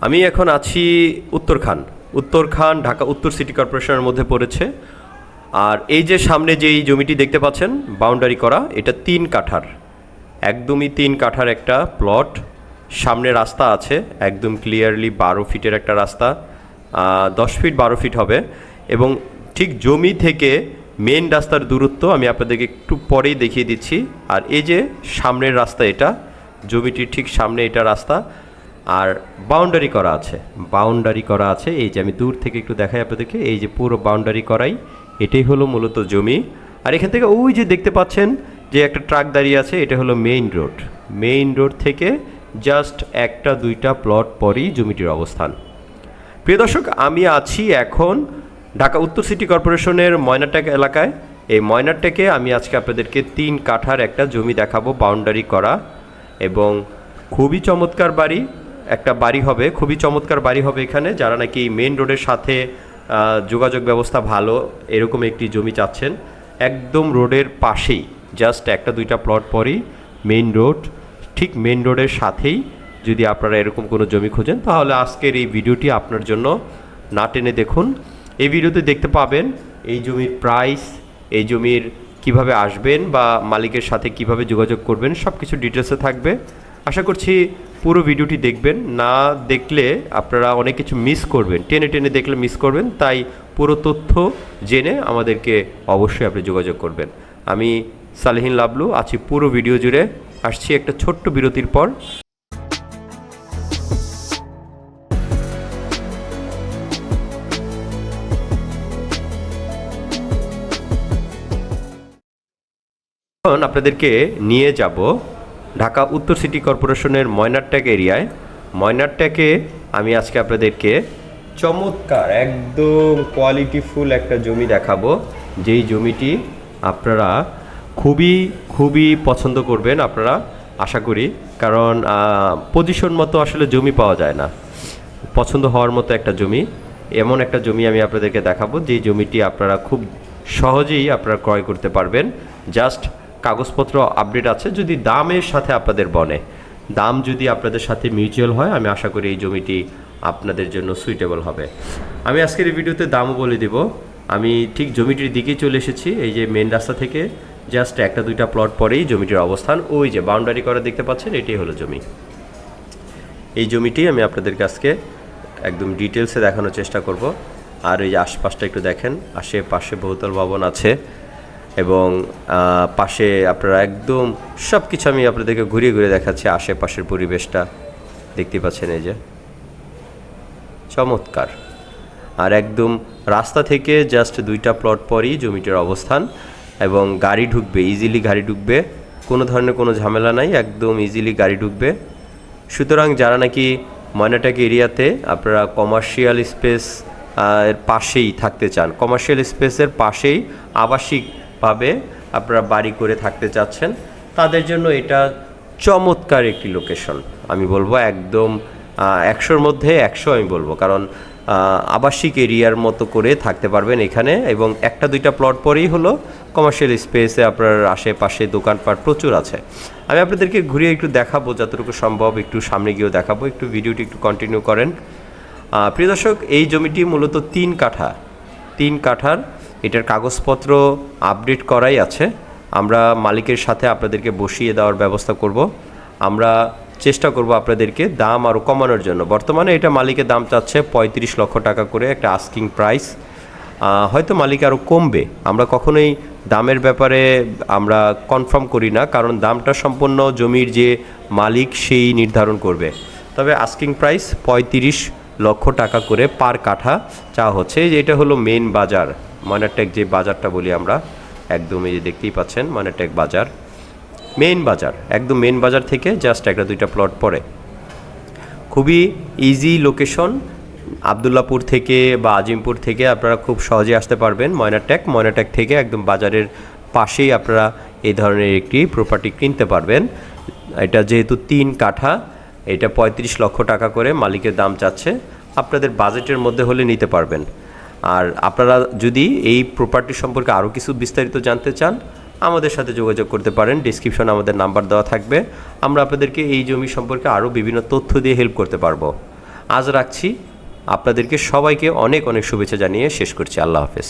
আমি এখন আছি উত্তরখান ঢাকা উত্তর সিটি কর্পোরেশনের মধ্যে পড়েছে। আর এই যে সামনে যে এই জমিটি দেখতে পাচ্ছেন বাউন্ডারি করা, এটা 3 কাঠার, একদমই 3 কাঠার একটা প্লট। সামনে রাস্তা আছে, একদম ক্লিয়ারলি 12 ফিটের একটা রাস্তা, 10 ফিট 12 ফিট হবে। এবং ঠিক জমি থেকে মেন রাস্তার দূরত্ব আমি আপনাদেরকে একটু পরেই দেখিয়ে দিচ্ছি। আর এই যে সামনের রাস্তা, এটা জমিটির ঠিক সামনে এটা রাস্তা, আর বাউন্ডারি করা আছে। এই যে আমি দূর থেকে একটু দেখাই আপনাদেরকে, এই যে পুরো বাউন্ডারি করাই, এটাই হলো মূলত জমি। আর এখান থেকে ওই যে দেখতে পাচ্ছেন যে একটা ট্রাক দাঁড়িয়ে আছে, এটা হলো মেইন রোড থেকে জাস্ট 1-2টা প্লট পরেই জমিটির অবস্থান। প্রিয় দর্শক, আমি আছি এখন ঢাকা উত্তর সিটি কর্পোরেশনের ময়নারটেক এলাকায়। এই ময়নারটেকে আমি আজকে আপনাদেরকে 3 কাঠার একটা জমি দেখাবো, বাউন্ডারি করা, এবং খুবই চমৎকার বাড়ি হবে, খুবই চমৎকার বাড়ি হবে এখানে। যারা নাকি মেন রোডের সাথে যোগাযোগ ব্যবস্থা ভালো এরকম একটি জমি চাচ্ছেন, একদম রোডের পাশেই, জাস্ট 1-2টা প্লট পরেই মেইন রোড, ঠিক মেইন রোডের সাথেই যদি আপনারা এরকম কোনো জমি খোঁজেন, তাহলে আজকের এই ভিডিওটি আপনার জন্য না টেনে দেখুন। এই ভিডিওতে দেখতে পাবেন এই জমির প্রাইস, এই জমির কিভাবে আসবেন বা মালিকের সাথে কিভাবে যোগাযোগ করবেন, সব কিছু ডিটেলসে থাকবে। আশা করছি পুরো ভিডিওটি দেখবেন, না দেখলে আপনারা অনেক কিছু মিস করবেন, টেনে দেখলে মিস করবেন। তাই পুরো তথ্য জেনে আমাদেরকে অবশ্যই আপনি যোগাযোগ করবেন। আমি সালেহীন লাবলু আছি পুরো ভিডিও জুড়ে। আসছি একটা ছোট্ট বিরতির পর। এখন আপনাদেরকে নিয়ে যাব ঢাকা উত্তর সিটি কর্পোরেশনের ময়নারটেক এরিয়ায়। ময়নারটেকে আমি আজকে আপনাদেরকে চমৎকার একদম কোয়ালিটিফুল একটা জমি দেখাবো, যেই জমিটি আপনারা খুবই পছন্দ করবেন আপনারা, আশা করি। কারণ পজিশন মতো আসলে জমি পাওয়া যায় না, পছন্দ হওয়ার মতো একটা জমি, এমন একটা জমি আমি আপনাদেরকে দেখাবো, যেই জমিটি আপনারা খুব সহজেই আপনারা ক্রয় করতে পারবেন। জাস্ট কাগজপত্র আপডেট আছে, যদি দামের সাথে আপনাদের বনে, দাম যদি আপনাদের সাথে মিউচুয়াল হয়, আমি আশা করি এই জমিটি আপনাদের জন্য সুইটেবল হবে। আমি আজকের এই ভিডিওতে দামও বলে দেব। আমি ঠিক জমিটির দিকেই চলে এসেছি, এই যে মেন রাস্তা থেকে জাস্ট 1-2টা প্লট পরেই জমিটির অবস্থান। ওই যে বাউন্ডারি করা দেখতে পাচ্ছেন, এটাই হলো জমি। এই জমিটি আমি আপনাদেরকে আজকে একদম ডিটেলসে দেখানোর চেষ্টা করব। আর এই যে আশপাশটা একটু দেখেন, আশেপাশে বহুতল ভবন আছে, এবং পাশে আপনারা একদম সব কিছু আমি আপনাদেরকে ঘুরিয়ে দেখাচ্ছি। আশেপাশের পরিবেশটা দেখতে পাচ্ছেন, এই যে চমৎকার। আর একদম রাস্তা থেকে জাস্ট 2টা প্লট পরই জমিটির অবস্থান, এবং গাড়ি ঢুকবে, ইজিলি গাড়ি ঢুকবে, কোনো ধরনের কোনো ঝামেলা নাই, একদম ইজিলি গাড়ি ঢুকবে। সুতরাং যারা নাকি ময়নারটেক এরিয়াতে আপনারা কমার্শিয়াল স্পেস এর পাশেই থাকতে চান, কমার্শিয়াল স্পেসের পাশেই আবাসিকভাবে আপনারা বাড়ি করে থাকতে চাচ্ছেন, তাদের জন্য এটা চমৎকার একটি লোকেশন। আমি বলবো একদম 100-র মধ্যে 100 আমি বলবো, কারণ আবাসিক এরিয়ার মতো করে থাকতে পারবেন এখানে, এবং 1-2টা প্লট পরেই হলো কমার্শিয়াল স্পেসে আপনার আশেপাশে দোকানপাট প্রচুর আছে। আমি আপনাদেরকে ঘুরিয়ে একটু দেখাবো যতটুকু সম্ভব, একটু সামনে গিয়েও দেখাবো, একটু ভিডিওটি একটু কন্টিনিউ করেন। প্রিয় দর্শক, এই জমিটি মূলত 3 কাঠার, এটার কাগজপত্র আপডেট করাই আছে। আমরা মালিকের সাথে আপনাদেরকে বসিয়ে দেওয়ার ব্যবস্থা করব। আমরা চেষ্টা করব আপনাদেরকে দাম আরও কমানোর জন্য। বর্তমানে এটা মালিকের দাম চাচ্ছে 35 লক্ষ টাকা করে, একটা আস্কিং প্রাইস। হয়তো মালিক আরও কমবে, আমরা কখনোই দামের ব্যাপারে আমরা কনফার্ম করি না, কারণ দামটা সম্পূর্ণ জমির যে মালিক সেই নির্ধারণ করবে। তবে আস্কিং প্রাইস 35 লক্ষ টাকা করে পার কাঠা চাওয়া হচ্ছে। এটা হলো মেন বাজার, ময়নারটেক যে বাজারটা বলি আমরা, একদম এই যে দেখতেই পাচ্ছেন ময়নারটেক বাজার, মেইন বাজার, একদম মেইন বাজার থেকে জাস্ট 1-2টা প্লট পরে। খুবই ইজি লোকেশন, আবদুল্লাপুর থেকে বা আজিমপুর থেকে আপনারা খুব সহজে আসতে পারবেন ময়নারটেক থেকে একদম বাজারের পাশেই আপনারা এই ধরনের একটি প্রপার্টি কিনতে পারবেন। এটা যেহেতু 3 কাঠা, এটা 35 লক্ষ টাকা করে মালিকের দাম চাচ্ছে, আপনাদের বাজেটের মধ্যে হলে নিতে পারবেন। আর আপনারা যদি এই প্রপার্টি সম্পর্কে আরও কিছু বিস্তারিত জানতে চান, আমাদের সাথে যোগাযোগ করতে পারেন, ডেসক্রিপশনে আমাদের নাম্বার দেওয়া থাকবে। আমরা আপনাদেরকে এই জমি সম্পর্কে আরও বিভিন্ন তথ্য দিয়ে হেল্প করতে পারবো। আজ রাখছি। আপনাদেরকে সবাইকে অনেক অনেক শুভেচ্ছা জানিয়ে শেষ করছি। আল্লাহ হাফেজ।